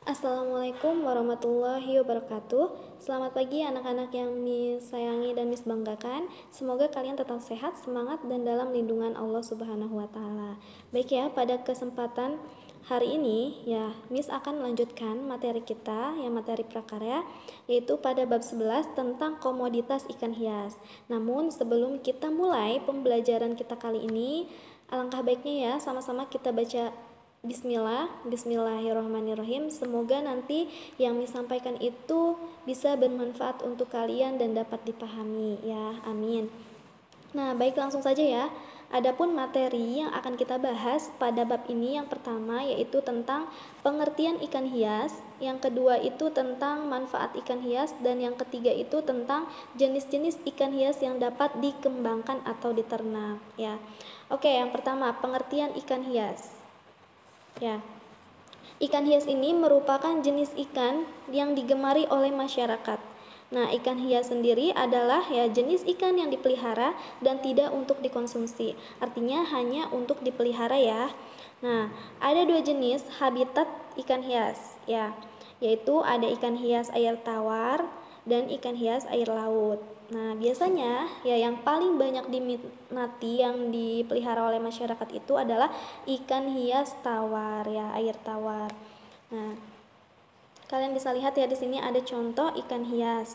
Assalamualaikum warahmatullahi wabarakatuh. Selamat pagi anak-anak yang Miss sayangi dan Miss banggakan. Semoga kalian tetap sehat, semangat, dan dalam lindungan Allah Subhanahu wa Ta'ala. Baik ya, pada kesempatan hari ini ya, Miss akan melanjutkan materi kita, yang materi prakarya, yaitu pada bab 11 tentang komoditas ikan hias. Namun sebelum kita mulai pembelajaran kita kali ini, alangkah baiknya ya sama-sama kita baca Bismillahirrahmanirrahim. Semoga nanti yang disampaikan itu bisa bermanfaat untuk kalian dan dapat dipahami ya, amin. Nah, baik, langsung saja ya. Adapun materi yang akan kita bahas pada bab ini, yang pertama yaitu tentang pengertian ikan hias, yang kedua itu tentang manfaat ikan hias, dan yang ketiga itu tentang jenis-jenis ikan hias yang dapat dikembangkan atau diternak ya. Oke, yang pertama pengertian ikan hias. Ya, ikan hias ini merupakan jenis ikan yang digemari oleh masyarakat. Nah, ikan hias sendiri adalah ya jenis ikan yang dipelihara dan tidak untuk dikonsumsi. Artinya hanya untuk dipelihara ya. Nah, ada dua jenis habitat ikan hias ya, yaitu ada ikan hias air tawar dan ikan hias air laut. Nah, biasanya ya yang paling banyak diminati yang dipelihara oleh masyarakat itu adalah ikan hias tawar ya, air tawar. Nah, kalian bisa lihat ya di sini ada contoh ikan hias.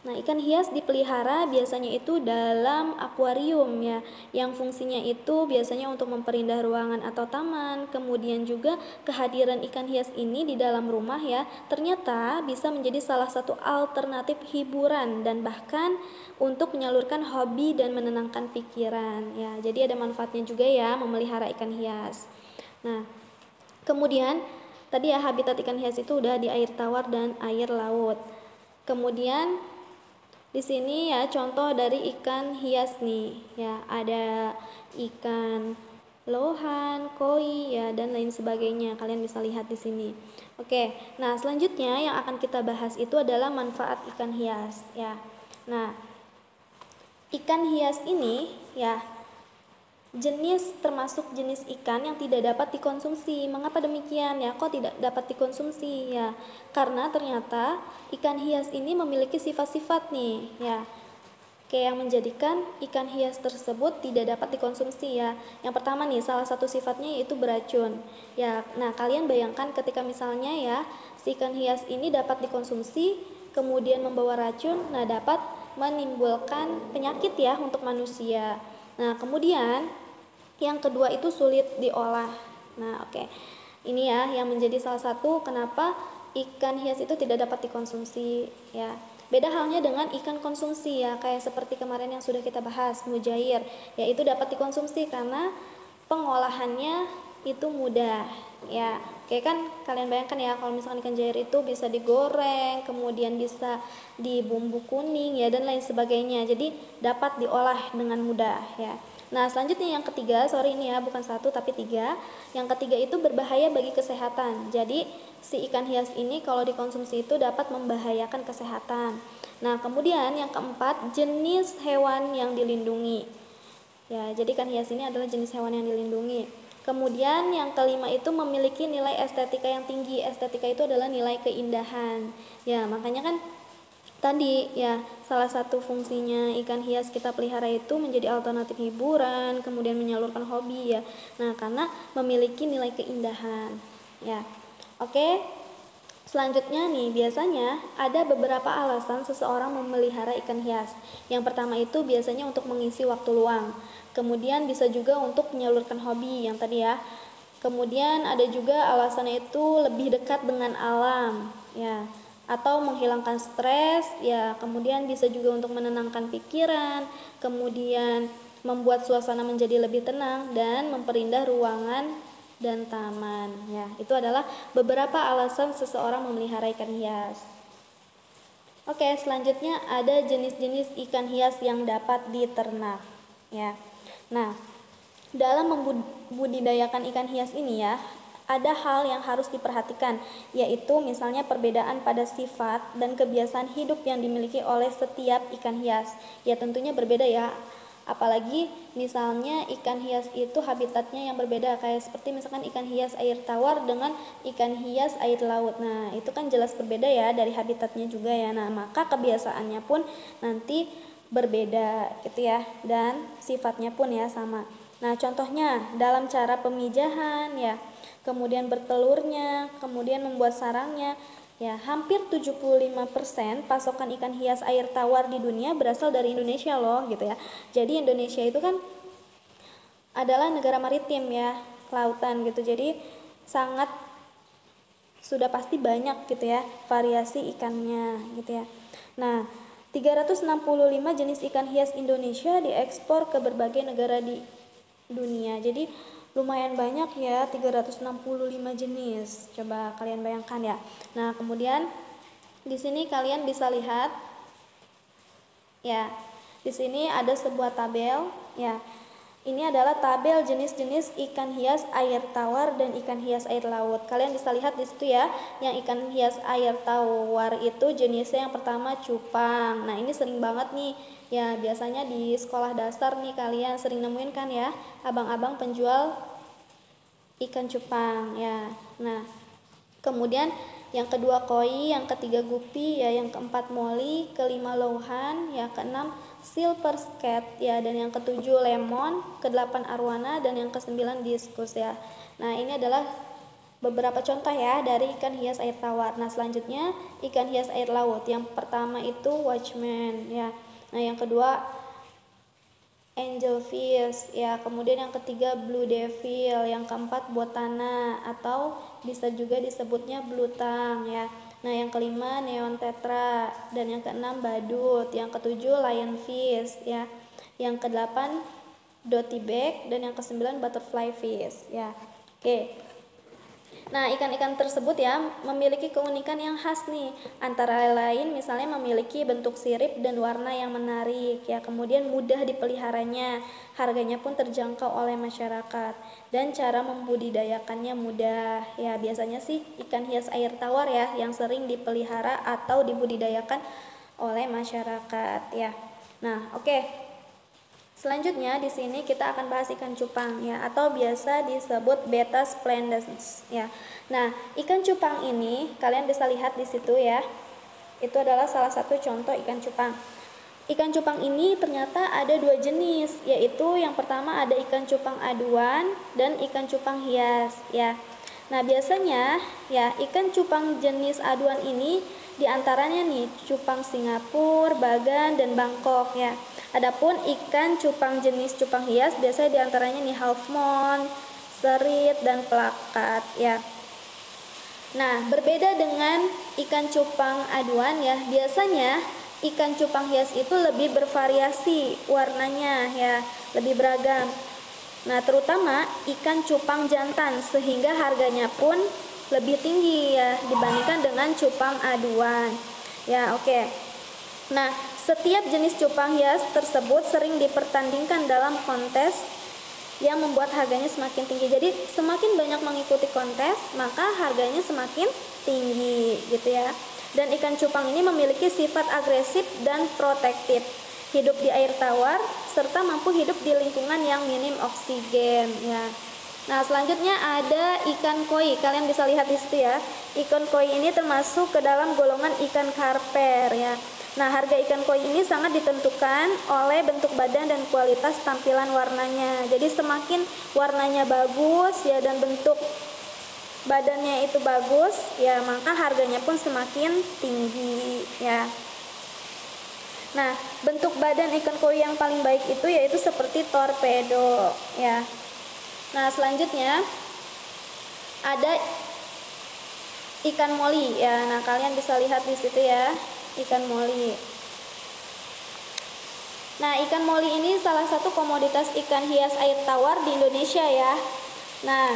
Nah, ikan hias dipelihara biasanya itu dalam akuarium ya, yang fungsinya itu biasanya untuk memperindah ruangan atau taman. Kemudian juga kehadiran ikan hias ini di dalam rumah ya, ternyata bisa menjadi salah satu alternatif hiburan dan bahkan untuk menyalurkan hobi dan menenangkan pikiran ya. Jadi ada manfaatnya juga ya memelihara ikan hias. Nah, kemudian tadi ya habitat ikan hias itu udah di air tawar dan air laut. Kemudian di sini ya contoh dari ikan hias nih ya, ada ikan lohan, koi ya, dan lain sebagainya. Kalian bisa lihat di sini. Oke, nah selanjutnya yang akan kita bahas itu adalah manfaat ikan hias ya. Nah, ikan hias ini ya termasuk jenis ikan yang tidak dapat dikonsumsi. Mengapa demikian ya? Kok tidak dapat dikonsumsi ya? Karena ternyata ikan hias ini memiliki sifat-sifat nih ya, kayak yang menjadikan ikan hias tersebut tidak dapat dikonsumsi ya. Yang pertama nih, salah satu sifatnya yaitu beracun ya. Nah, kalian bayangkan ketika misalnya ya si ikan hias ini dapat dikonsumsi kemudian membawa racun, nah dapat menimbulkan penyakit ya untuk manusia. Nah, kemudian yang kedua itu sulit diolah. Nah, oke. Ini ya yang menjadi salah satu kenapa ikan hias itu tidak dapat dikonsumsi ya. Beda halnya dengan ikan konsumsi ya, kayak seperti kemarin yang sudah kita bahas, mujair, yaitu dapat dikonsumsi karena pengolahannya itu mudah ya. Kayak kan kalian bayangkan ya, kalau misalkan ikan jair itu bisa digoreng, kemudian bisa dibumbu kuning ya, dan lain sebagainya. Jadi dapat diolah dengan mudah ya. Nah, selanjutnya yang ketiga, sorry ini ya bukan satu tapi tiga. Yang ketiga itu berbahaya bagi kesehatan. Jadi si ikan hias ini kalau dikonsumsi itu dapat membahayakan kesehatan. Nah, kemudian yang keempat, jenis hewan yang dilindungi. Ya, jadi ikan hias ini adalah jenis hewan yang dilindungi. Kemudian yang kelima itu memiliki nilai estetika yang tinggi. Estetika itu adalah nilai keindahan. Ya, makanya kan tadi ya salah satu fungsinya ikan hias kita pelihara itu menjadi alternatif hiburan, kemudian menyalurkan hobi ya. Nah, karena memiliki nilai keindahan ya. Oke, selanjutnya nih, biasanya ada beberapa alasan seseorang memelihara ikan hias. Yang pertama itu biasanya untuk mengisi waktu luang, kemudian bisa juga untuk menyalurkan hobi yang tadi ya. Kemudian ada juga alasannya itu lebih dekat dengan alam ya, atau menghilangkan stres ya. Kemudian bisa juga untuk menenangkan pikiran, kemudian membuat suasana menjadi lebih tenang dan memperindah ruangan dan taman ya. Itu adalah beberapa alasan seseorang memelihara ikan hias. Oke, selanjutnya ada jenis-jenis ikan hias yang dapat diternak ya. Nah, dalam membudidayakan ikan hias ini ya, ada hal yang harus diperhatikan, yaitu misalnya perbedaan pada sifat dan kebiasaan hidup yang dimiliki oleh setiap ikan hias. Ya tentunya berbeda ya. Apalagi misalnya ikan hias itu habitatnya yang berbeda, kayak seperti misalkan ikan hias air tawar dengan ikan hias air laut. Nah, itu kan jelas berbeda ya dari habitatnya juga ya. Nah, maka kebiasaannya pun nanti berbeda gitu ya, dan sifatnya pun ya sama. Nah, contohnya dalam cara pemijahan ya, kemudian bertelurnya, kemudian membuat sarangnya. Ya, hampir 75% pasokan ikan hias air tawar di dunia berasal dari Indonesia loh gitu ya. Jadi Indonesia itu kan adalah negara maritim ya, lautan gitu. Jadi sangat sudah pasti banyak gitu ya variasi ikannya gitu ya. Nah, 365 jenis ikan hias Indonesia diekspor ke berbagai negara di dunia. Jadi lumayan banyak ya, 365 jenis. Coba kalian bayangkan ya. Nah, kemudian di sini kalian bisa lihat ya. Di sini ada sebuah tabel ya. Ini adalah tabel jenis-jenis ikan hias air tawar dan ikan hias air laut. Kalian bisa lihat di situ ya, yang ikan hias air tawar itu jenisnya yang pertama cupang. Nah, ini sering banget nih. Ya, biasanya di sekolah dasar nih kalian sering nemuin kan ya, abang-abang penjual ikan cupang ya. Nah, kemudian yang kedua koi, yang ketiga gupi ya, yang keempat moli, kelima lohan, ya keenam silver scat ya, dan yang ketujuh lemon, kedelapan arwana, dan yang kesembilan diskus ya. Nah, ini adalah beberapa contoh ya dari ikan hias air tawar. Nah, selanjutnya ikan hias air laut. Yang pertama itu watchman ya. Nah, yang kedua angelfish ya, kemudian yang ketiga blue devil, yang keempat botana atau bisa juga disebutnya blue tang ya. Nah, yang kelima neon tetra, dan yang keenam badut, yang ketujuh lionfish ya, yang kedelapan dottyback, dan yang kesembilan butterfly fish ya. Oke. Nah, ikan-ikan tersebut ya memiliki keunikan yang khas nih. Antara lain misalnya memiliki bentuk sirip dan warna yang menarik ya. Kemudian mudah dipeliharanya, harganya pun terjangkau oleh masyarakat, dan cara membudidayakannya mudah. Ya, biasanya sih ikan hias air tawar ya yang sering dipelihara atau dibudidayakan oleh masyarakat ya. Nah, oke. Selanjutnya di sini kita akan bahas ikan cupang ya, atau biasa disebut betta splendens ya. Nah, ikan cupang ini kalian bisa lihat di situ ya. Itu adalah salah satu contoh ikan cupang. Ikan cupang ini ternyata ada dua jenis, yaitu yang pertama ada ikan cupang aduan dan ikan cupang hias ya. Nah, biasanya ya ikan cupang jenis aduan ini diantaranya nih cupang Singapura, Bagan, dan Bangkok ya. Adapun ikan cupang jenis cupang hias biasanya diantaranya nih half moon, serit, dan pelakat ya. Nah, berbeda dengan ikan cupang aduan ya, biasanya ikan cupang hias itu lebih bervariasi warnanya ya, lebih beragam. Nah, terutama ikan cupang jantan, sehingga harganya pun lebih tinggi ya dibandingkan dengan cupang aduan. Ya, oke. Nah, setiap jenis cupang hias tersebut sering dipertandingkan dalam kontes yang membuat harganya semakin tinggi. Jadi, semakin banyak mengikuti kontes, maka harganya semakin tinggi gitu ya. Dan ikan cupang ini memiliki sifat agresif dan protektif, hidup di air tawar, serta mampu hidup di lingkungan yang minim oksigen ya. Nah, selanjutnya ada ikan koi. Kalian bisa lihat di situ ya. Ikan koi ini termasuk ke dalam golongan ikan karper ya. Nah, harga ikan koi ini sangat ditentukan oleh bentuk badan dan kualitas tampilan warnanya. Jadi semakin warnanya bagus ya dan bentuk badannya itu bagus ya, maka harganya pun semakin tinggi ya. Nah, bentuk badan ikan koi yang paling baik itu yaitu seperti torpedo ya. Nah, selanjutnya ada ikan moli ya. Nah, kalian bisa lihat di situ ya, ikan moli. Nah, ikan moli ini salah satu komoditas ikan hias air tawar di Indonesia ya. Nah,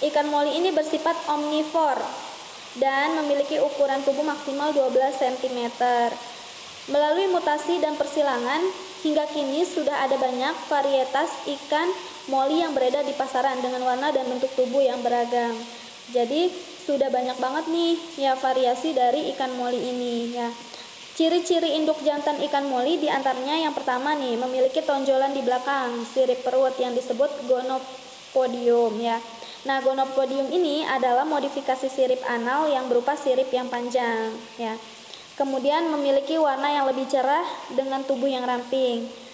ikan moli ini bersifat omnivor dan memiliki ukuran tubuh maksimal 12 cm. Melalui mutasi dan persilangan, hingga kini sudah ada banyak varietas ikan moli yang beredar di pasaran dengan warna dan bentuk tubuh yang beragam. Jadi sudah banyak banget nih ya variasi dari ikan moli ini ya. Ciri-ciri induk jantan ikan moli diantaranya yang pertama nih, memiliki tonjolan di belakang sirip perut yang disebut gonopodium ya. Nah, gonopodium ini adalah modifikasi sirip anal yang berupa sirip yang panjang ya. Kemudian memiliki warna yang lebih cerah dengan tubuh yang ramping.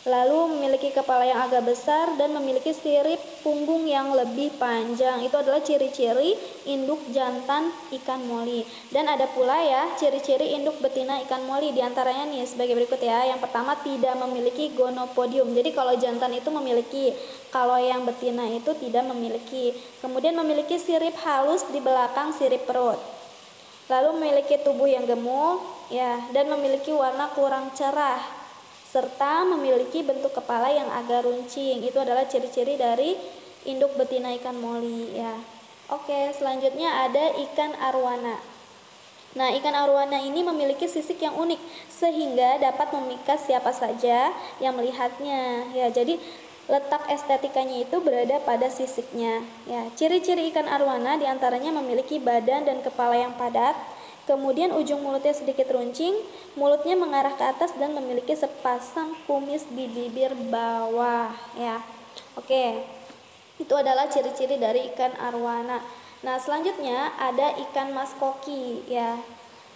Lalu memiliki kepala yang agak besar dan memiliki sirip punggung yang lebih panjang. Itu adalah ciri-ciri induk jantan ikan moli. Dan ada pula ya ciri-ciri induk betina ikan moli, diantaranya nih sebagai berikut ya. Yang pertama, tidak memiliki gonopodium. Jadi kalau jantan itu memiliki, kalau yang betina itu tidak memiliki. Kemudian memiliki sirip halus di belakang sirip perut. Lalu memiliki tubuh yang gemuk ya, dan memiliki warna kurang cerah, serta memiliki bentuk kepala yang agak runcing. Itu adalah ciri-ciri dari induk betina ikan moli ya. Oke, selanjutnya ada ikan arwana. Nah, ikan arwana ini memiliki sisik yang unik sehingga dapat memikat siapa saja yang melihatnya ya. Jadi letak estetikanya itu berada pada sisiknya ya. Ciri-ciri ikan arwana diantaranya memiliki badan dan kepala yang padat, kemudian ujung mulutnya sedikit runcing, mulutnya mengarah ke atas dan memiliki sepasang kumis di bibir bawah ya. Oke, itu adalah ciri-ciri dari ikan arwana. Nah, selanjutnya ada ikan mas koki ya.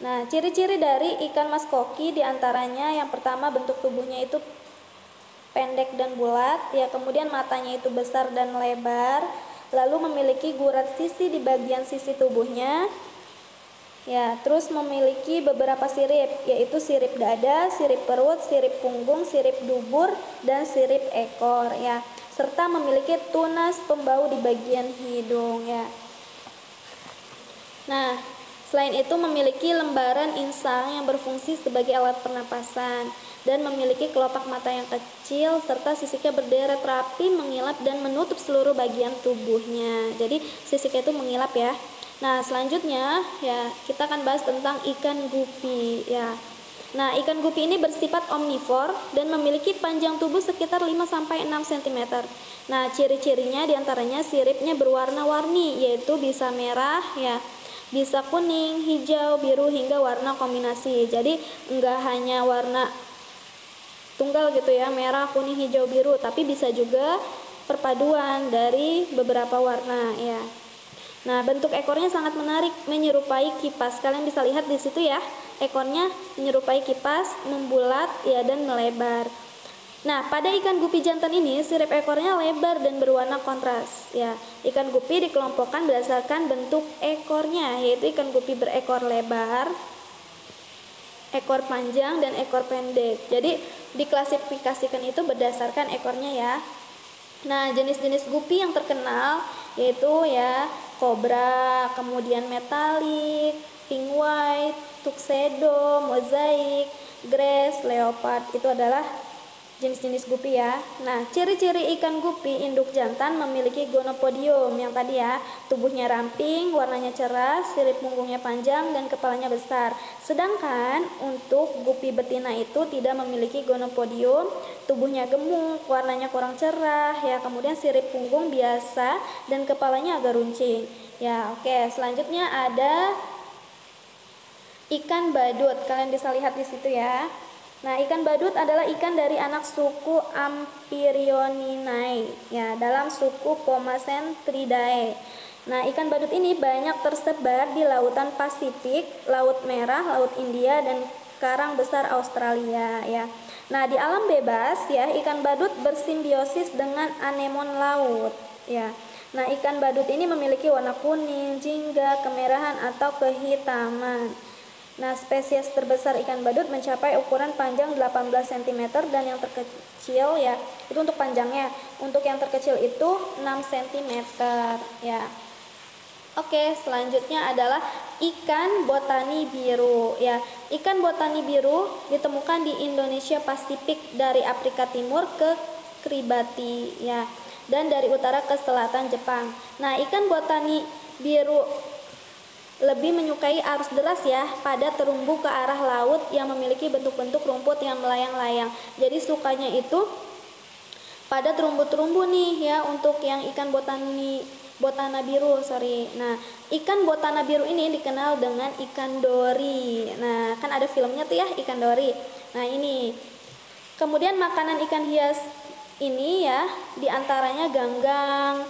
Nah, ciri-ciri dari ikan mas koki diantaranya yang pertama, bentuk tubuhnya itu pendek dan bulat ya, kemudian matanya itu besar dan lebar, lalu memiliki gurat sisi di bagian sisi tubuhnya ya, terus memiliki beberapa sirip, yaitu sirip dada, sirip perut, sirip punggung, sirip dubur, dan sirip ekor ya, serta memiliki tunas pembau di bagian hidung ya. Nah, selain itu memiliki lembaran insang yang berfungsi sebagai alat pernapasan dan memiliki kelopak mata yang kecil serta sisiknya berderet rapi, mengilap dan menutup seluruh bagian tubuhnya. Jadi sisiknya itu mengilap ya. Nah, selanjutnya ya kita akan bahas tentang ikan gupi ya. Nah, ikan gupi ini bersifat omnivor dan memiliki panjang tubuh sekitar 5-6 cm. Nah, ciri-cirinya diantaranya siripnya berwarna-warni, yaitu bisa merah ya, bisa kuning, hijau, biru, hingga warna kombinasi. Jadi enggak hanya warna tunggal gitu ya, merah, kuning, hijau, biru, tapi bisa juga perpaduan dari beberapa warna ya. Nah, bentuk ekornya sangat menarik, menyerupai kipas. Kalian bisa lihat di situ ya, ekornya menyerupai kipas, membulat ya dan melebar. Nah, pada ikan gupi jantan ini sirip ekornya lebar dan berwarna kontras ya. Ikan gupi dikelompokkan berdasarkan bentuk ekornya, yaitu ikan gupi berekor lebar, ekor panjang, dan ekor pendek. Jadi diklasifikasikan itu berdasarkan ekornya ya. Nah, jenis-jenis gupi yang terkenal yaitu ya kobra, kemudian metalik, pink white, tuxedo, mozaik, grass, leopard. Itu adalah jenis-jenis gupi ya. Nah, ciri-ciri ikan gupi induk jantan memiliki gonopodium yang tadi ya, tubuhnya ramping, warnanya cerah, sirip punggungnya panjang dan kepalanya besar. Sedangkan untuk gupi betina itu tidak memiliki gonopodium, tubuhnya gemuk, warnanya kurang cerah ya, kemudian sirip punggung biasa dan kepalanya agak runcing. Ya, oke. Selanjutnya ada ikan badut. Kalian bisa lihat di situ ya. Nah, ikan badut adalah ikan dari anak suku Ampirioninae ya, dalam suku Pomacentridae. Nah, ikan badut ini banyak tersebar di lautan Pasifik, Laut Merah, Laut India, dan Karang Besar Australia ya. Nah, di alam bebas ya, ikan badut bersimbiosis dengan anemon laut ya. Nah, ikan badut ini memiliki warna kuning, jingga, kemerahan atau kehitaman. Nah, spesies terbesar ikan badut mencapai ukuran panjang 18 cm dan yang terkecil ya, itu untuk panjangnya. Untuk yang terkecil itu 6 cm ya. Oke, selanjutnya adalah ikan botani biru ya. Ikan botani biru ditemukan di Indonesia Pasifik dari Afrika Timur ke Kiribati ya, dan dari utara ke selatan Jepang. Nah, ikan botani biru lebih menyukai arus deras ya, pada terumbu ke arah laut yang memiliki bentuk-bentuk rumput yang melayang-layang. Jadi sukanya itu pada terumbu-terumbu nih ya, untuk yang ikan botani botana biru, sorry. Nah, ikan botana biru ini dikenal dengan ikan dori. Nah, kan ada filmnya tuh ya, ikan dori. Nah, ini. Kemudian makanan ikan hias ini ya, diantaranya ganggang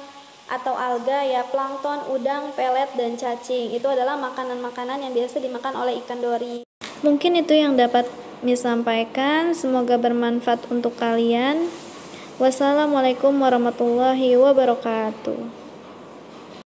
atau alga ya, plankton, udang, pelet, dan cacing. Itu adalah makanan-makanan yang biasa dimakan oleh ikan dori. Mungkin itu yang dapat disampaikan. Semoga bermanfaat untuk kalian. Wassalamualaikum warahmatullahi wabarakatuh.